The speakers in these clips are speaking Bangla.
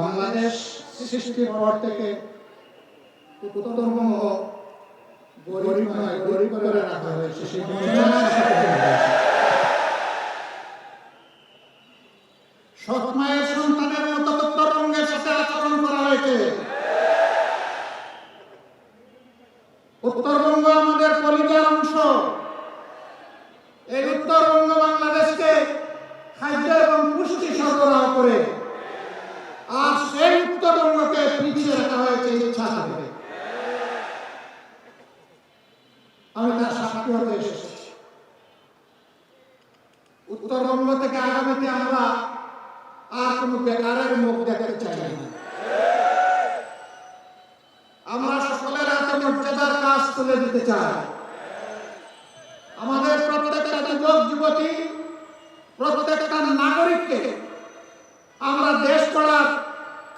বাংলাদেশ সৃষ্টির পর থেকে উত্তরবঙ্গ গরিব নয়, গরিব করে রাখা হয়েছে। সেই সৎ মায়ের সন্তানের মতো উত্তরবঙ্গের সাথে আচরণ করা হয়েছে। উত্তরবঙ্গ আমাদের কলিজার অংশ। এই উত্তরবঙ্গ বাংলাদেশকে খাদ্য এবং পুষ্টি সরবরাহ করে, আর সেই উত্তরবঙ্গকে পিছিয়ে রাখা হয়েছে ইচ্ছা করে। আমি তার সাক্ষী হতে এসেছি। উত্তরবঙ্গ থেকে আগামীতে আমরা আর কোন বেকারের মুখ দেখতে চাই না। আমরা সকলের হাতে মর্যাদার কাজ তুলে দিতে চাই। আমাদের প্রত্যেকটা যুবক যুবতী, প্রত্যেকটা নাগরিককে আমরা দেশ গড়ার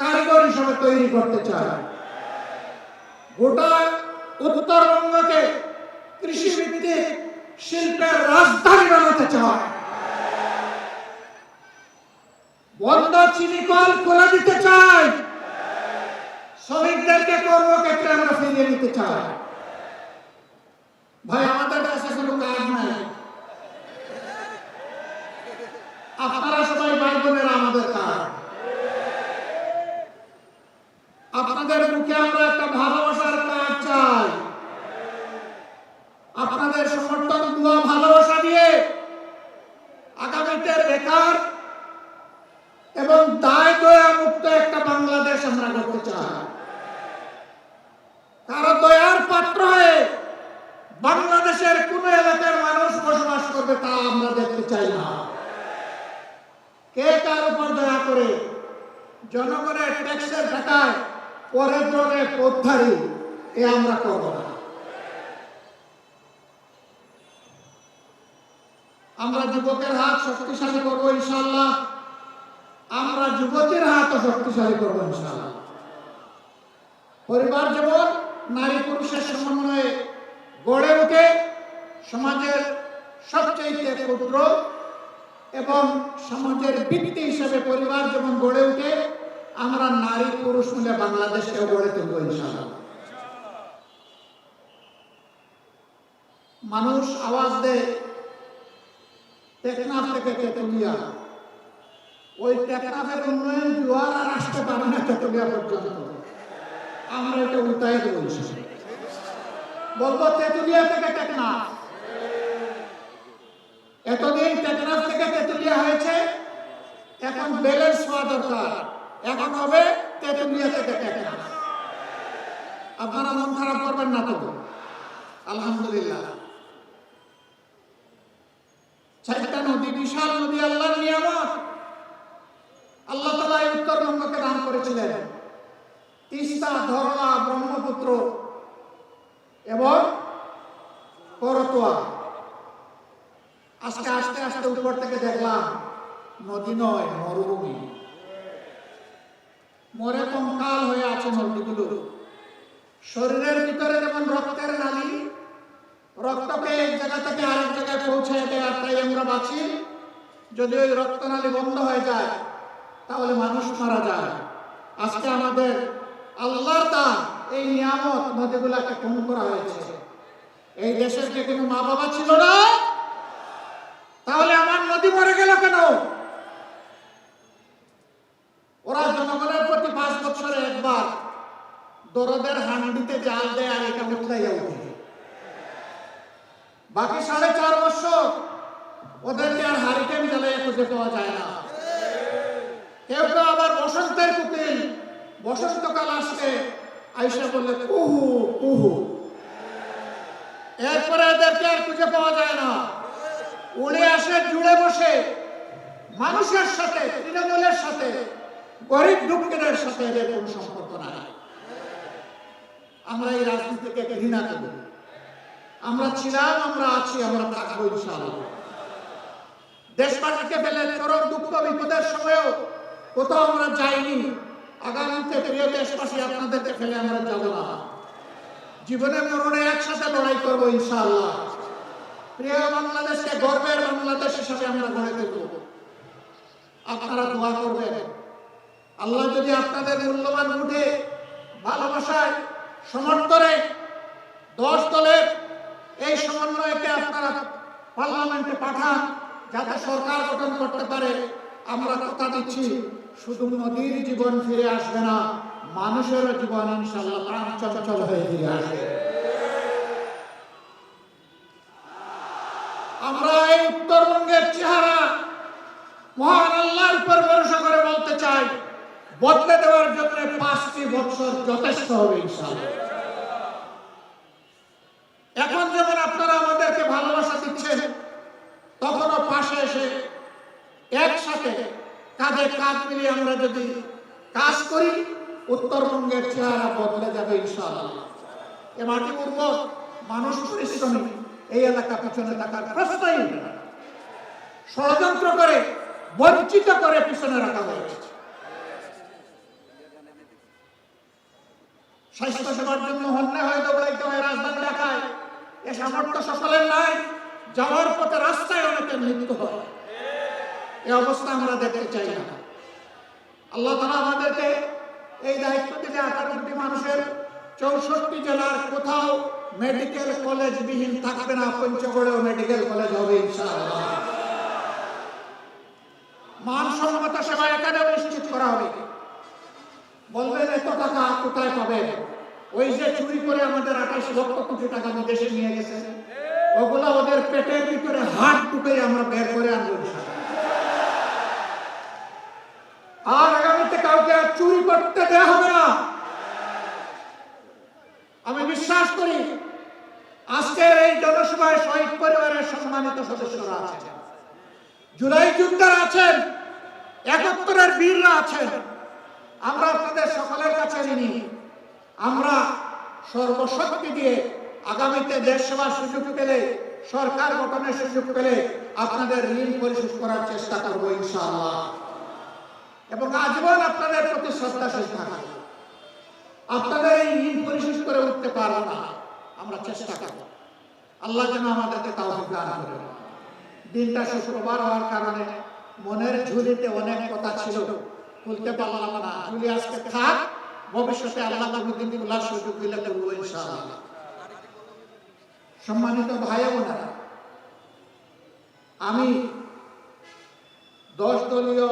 কারিগর হিসেবে তৈরি করতে চাই। গোটা উত্তরবঙ্গকে কৃষি ভিত্তিক শিল্পের রাজধানী বানাতে চাই। বন্ধ চিনি কল খোলা দিতে চাই। শ্রমিকদেরকে কর্মক্ষেত্রে আমরা ফিরিয়ে নিতে চাই। ভাই, আমাদের কাছে কোনো কাজ নাই। আপনারা সবাই ভাই বোনেরা আমাদের কাজ। আপনাদের মুখে আমরা একটা ভালোবাসার কাজ চাই। আপনাদের সমর্থন, দোয়া, ভালোবাসা দিয়ে আগামীতে বেকার এবং দায় দয়া মুক্ত একটা বাংলাদেশ আমরা করতে চাই। কারো দয়ার পাত্র হয়ে বাংলাদেশের কোন এলাকার মানুষ বসবাস করবে তা আমরা দেখতে চাই না। কে কার উপর দয়া করে জনগণের ট্যাক্সের টাকায় পরের জনের পথধারী, এ আমরা করব না। আমরা যুবকের হাত শক্তিশালী করবো ইনশাআল্লাহ। আমরা যুবতীর হাত শক্তিশালী করবো ইনশাআল্লাহ। পরিবার যেমন নারী পুরুষের সমন্বয়ে গড়ে উঠে সমাজের সবচেয়ে ক্ষুদ্র এবং সমাজের ভিত্তি হিসেবে পরিবার যেমন গড়ে উঠে, আমরা নারী পুরুষ মিলে বাংলাদেশকে গড়ে তুলব ইনশাআল্লাহ। মানুষ আওয়াজ দেয় টেকনাফ থেকে তেতুলিয়া। ওই টেকনাফের উন্নয়ন জোয়ার আর আসতে পারে না তেতুলিয়া পর্যন্ত। আমরা এটা উল্টাই দেবো, বলবো তেতুলিয়া থেকে টেকনাফ। এতদিন টেকনাফ থেকে তেতুলিয়া হয়েছে, এখন ব্যালেন্স হওয়া দরকার। এখন হবে তেতুলিয়া থেকে টেকনাফ। আপনারা মন খারাপ করবেন না তো? আলহামদুলিল্লাহ। চারটা নদী, বিশাল নদী, আল্লাহর নিয়ামত। আল্লাহ তাআলা এই উত্তরবঙ্গকে দান করেছিলেন। তিস্তা, ধরলা, ব্রহ্মপুত্র এবং করতোয়া। আজকে আস্তে আস্তে উপর থেকে দেখলাম নদী নয়, মরুভূমি। মরে কঙ্কাল হয়ে আছে নদীগুলো। শরীরের ভিতরে যেমন রক্তের নালী, রক্তকে এক জায়গা থেকে আরেক জায়গায় পৌঁছে দেয়, আর তাই আমরা বাঁচি। যদি ওই রক্তনালী বন্ধ হয়ে যায় তাহলে মানুষ মারা যায়। আজকে আমাদের আল্লাহর দান এই নিয়ামত, নদীগুলাকে খুন করা হয়েছে। এই দেশের কি কোনো মা বাবা ছিল না? তাহলে আমার নদী মরে গেল কেন? ওরা জনগণের প্রতি 5 বছরে একবার দরদের হান্ডিতে জাল দেয় আর এটা উঠলাইয়া উঠে। বাকি 4.5 বছর ওদেরকে আর হারিকেন জ্বালাইয়া খুঁজে পাওয়া যায় না। কেউ কেউ আবার বসন্তের কুকিল, বসন্তকাল আসলে আইসা বললে কুহু কুহু। এরপরে এদেরকে আর খুঁজে পাওয়া যায় না। উড়ে আসে, জুড়ে বসে মানুষের সাথে, তৃণমূলের সাথে, গরিব দুঃখীদের সাথে এদের কোন সম্পর্ক নাই। আমরা এই রাজনীতিকে ঘৃণা করি। আমরা ছিলাম, আমরা আছি, আমরা থাকবো ইনশাআল্লাহ। দেশবাসীকে ফেলে চরম দুঃখ বিপদের সময়ও কোথাও আমরা যাইনি। আগামীতে প্রিয় দেশবাসী, আপনাদেরকে ফেলে আমরা যাব না। জীবনে মরণে একসাথে লড়াই করবো ইনশাআল্লাহ। প্রিয় বাংলাদেশকে গর্বের বাংলাদেশ হিসাবে আমরা গড়ে তুলব। আপনারা দোয়া করবেন, আল্লাহ যদি আপনাদের মূল্যবান ভোটে ভালোবাসায় সমর্থনে 10 দলের এই সমন্বয়কে আপনারা পার্লামেন্টে পাঠান, যাতে সরকার গঠন করতে পারে, আমরা কথা দিচ্ছি শুধু নদীর জীবন ফিরে আসবে না, মানুষের জীবন ইনশাআল্লাহ প্রাণ চঞ্চল হয়ে ফিরে আসবে। আমরা এই উত্তরবঙ্গের চেহারা মহান আল্লাহর উপর ভরসা করে বলতে চাই, বদলে দেওয়ার জন্য 5টি বছর যথেষ্ট হবে ইনশাআল্লাহ। এখন যেমন আপনারা আমাদেরকে ভালোবাসা দিচ্ছেন, তখনও পাশে এসে একসাথে কাঁধে কাঁধ মিলিয়ে আমরা যদি কাজ করি, উত্তরবঙ্গের চেহারা বদলে যাবে ইনশাআল্লাহ। এ মাটি উর্বর, মানুষ পরিশ্রমী, এই এলাকা পিছনে থাকার প্রশ্নই ওঠে না। ষড়যন্ত্র করে বঞ্চিত করে পিছনে রাখা হয়েছে। স্বাস্থ্য সেবার জন্য হন্যে হয়ে দৌড়াইতে হয় রাজধানী ঢাকায়, এ সামর্থ্য সকলের নাই। যাওয়ার পথে রাস্তায় অনেকের মৃত্যু হয়। এই অবস্থা আমরা দেখতে চাই না। আল্লাহ তাআলা আমাদেরকে এই দায়িত্ব দিলে 18 কোটি মানুষের 64 জেলার কোথাও মেডিকেল কলেজ বিহীন থাকবে না, পঞ্চগড়েও মেডিকেল কলেজ হবে ইনশাআল্লাহ। মানসম্মত সেবা এখানেও নিশ্চিত করা হবে। বলবেন এত টাকা কোথায় পাবেন? ওই যে চুরি করে আমাদের 28 লক্ষ কোটি টাকা বিদেশে নিয়ে গেছে, ওগুলা ওদের পেটের ভিতরে হাত ঢুকে আমরা বের করে আনবো ইনশাআল্লাহ। আর আগামীতে কাউকে চুরি করতে দেওয়া হবে না। আমি বিশ্বাস করি আজকের এই জনসভায় শহীদ পরিবারের সম্মানিত সদস্যরা আছেন, জুলাই যোদ্ধারা আছেন, 71-এর বীররা আছেন। আমরা আপনাদের সকলের কাছে ঋণী। আমরা সর্বশক্তি দিয়ে আগামীতে দেশ সেবার সুযোগ পেলে, সরকার গঠনের সুযোগ পেলে আপনাদের ঋণ পরিশোধ করার চেষ্টা করব ইনশাআল্লাহ, এবং আজীবন আপনাদের প্রতি শ্রদ্ধাশীল থাকব। আপনাদের এই ঋণ পরিশোধ করে উঠতে পারবো না, আমরা চেষ্টা করব। আল্লাহ যেন আমাদেরকে তাওফিক দান করেন। দিনটা শুক্রবার হওয়ার কারণে মনের ঝুলিতে অনেক কথা ছিল, খুলতে পারলাম না। ঝুলি আজকে থাক, ভবিষ্যতে আল্লাহ দিন খোলার সুযোগ দিলে করবো ইনশাআল্লাহ। সম্মানিত ভাই বোনেরা, আমি 10 দলীয়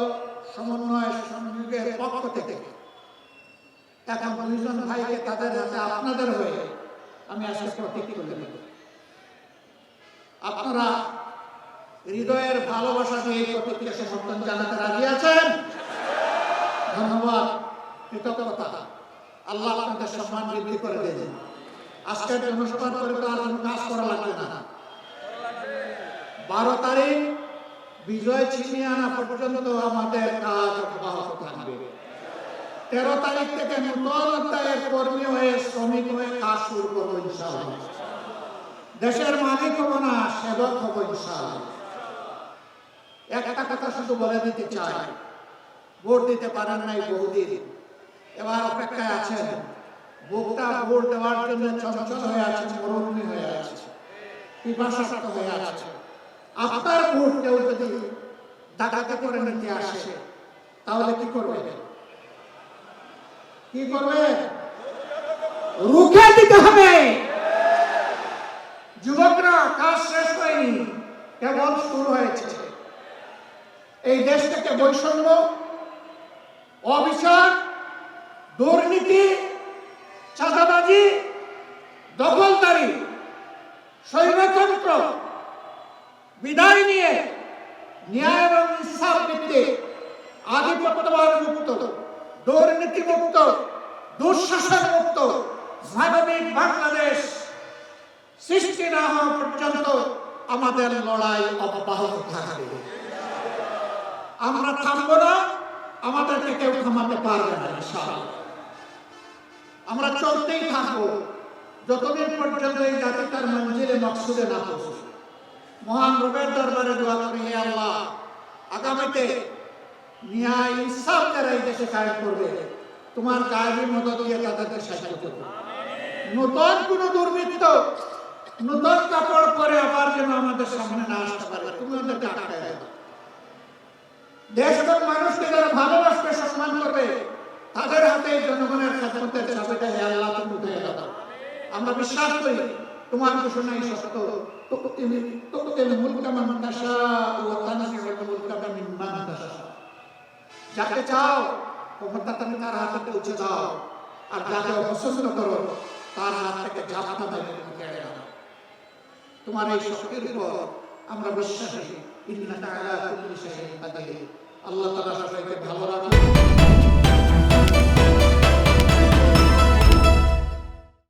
সমন্বয় সংযোগের পক্ষ থেকে এখন 2 জন ভাইকে তাদের হাতে আপনাদের হয়ে আমি আজকে প্রতীক তুলে দেব। আপনারা হৃদয়ের ভালোবাসা দিয়ে এই প্রতীককে সমর্থন জানাতে রাজি আছেন? ধন্যবাদ, কৃতজ্ঞতা। আল্লাহ আপনাদের সম্মান বৃদ্ধি করে দেন। আজকের জনসভার পরে তো আর কোনো কাজ করা লাগবে না। 12 তারিখ বিজয় ছিনিয়ে আনা পর্যন্ত আমাদের কাজ অব্যাহত থাকবে। 13 তারিখ থেকে নতুন অধ্যায়ের কর্মী হয়ে, শ্রমিক হয়ে কাজ শুরু করবো ইনশাআল্লাহ। দেশের মালিক হব না, সেবক হব ইনশাআল্লাহ। একটা কথা শুধু বলে দিতে চাই, ভোট দিতে পারেন নাই বহুদিন, এবার অপেক্ষায় আছেন। ভোটটা ভোট দেওয়ার জন্য চঞ্চল হয়ে আছে, মরুভূমি হয়ে আছে, পিপাসার্ত হয়ে আছে। আপনার ভোট কেউ যদি ডাকাতি করে নিতে আসে, তাহলে কি করবে? কি করবে? রুখে দিতে হবে। যুবকরা, কাজ শেষ হয়নি, কেবল শুরু হয়েছে। এই দেশ থেকে বৈষম্য, অবিচার, দুর্নীতি, চাঁদাবাজি, দখলদারি, স্বৈরতন্ত্র বিদায় নিয়ে ন্যায় এবং ইনসাফ ভিত্তিক আধিপত্যবাদ মুক্ত, দুর্নীতি মুক্ত, দুঃশাসন মুক্ত স্বাভাবিক বাংলাদেশ সৃষ্টি না হওয়া পর্যন্ত আমাদের লড়াই অব্যাহত থাকবে। আমরা থামবো না, আমাদেরকে কেউ থামাতে পারবে না ইনশাআল্লাহ। আমরা চলতেই থাকবো যতদিন পর্যন্ত এই জাতি তার মঞ্জিলে মকসুদে না পৌঁছবে। মহান রবের দরবারে দোয়া করি, হে আল্লাহ, আগামীতে ন্যায় ইনসাফ যারা এই দেশে কায়েম করবে, তোমার গায়েবী মদদ দিয়ে তাদেরকে সাহায্য করবে। নতুন কোন দুর্বৃত্ত নতুন কাপড় পরে আবার যেন আমাদের সামনে না আসতে পারে, তুমি ওদেরকে আটকায় দাও। দেশ এবং মানুষকে যারা ভালোবাসবে, সম্মান করবে, তাদের হাতে জনগণের খেদমতের চাবিটা হে আল্লাহ তুমি উঠে দাও। আমরা বিশ্বাস করি তোমার ঘোষণাই সত্য। তুতিল মুলকা মান তাশাউ ওয়া তানজিউল মুলকা মিম্মান তাশাউ। যাকে চাও ক্ষমতা তুমি তার হাতে পৌঁছে দাও, আর যাকে অপছন্দ করো তার হাত থেকে ঝাপটা মেরে তুমি কেড়ে নাও। তোমার এই শক্তির উপর আমরা বিশ্বাসী। ইন্নাকা আলা কুল্লি শাইইন কাদির। আল্লাহ তাআলা সবাইকে ভালো রাখুন।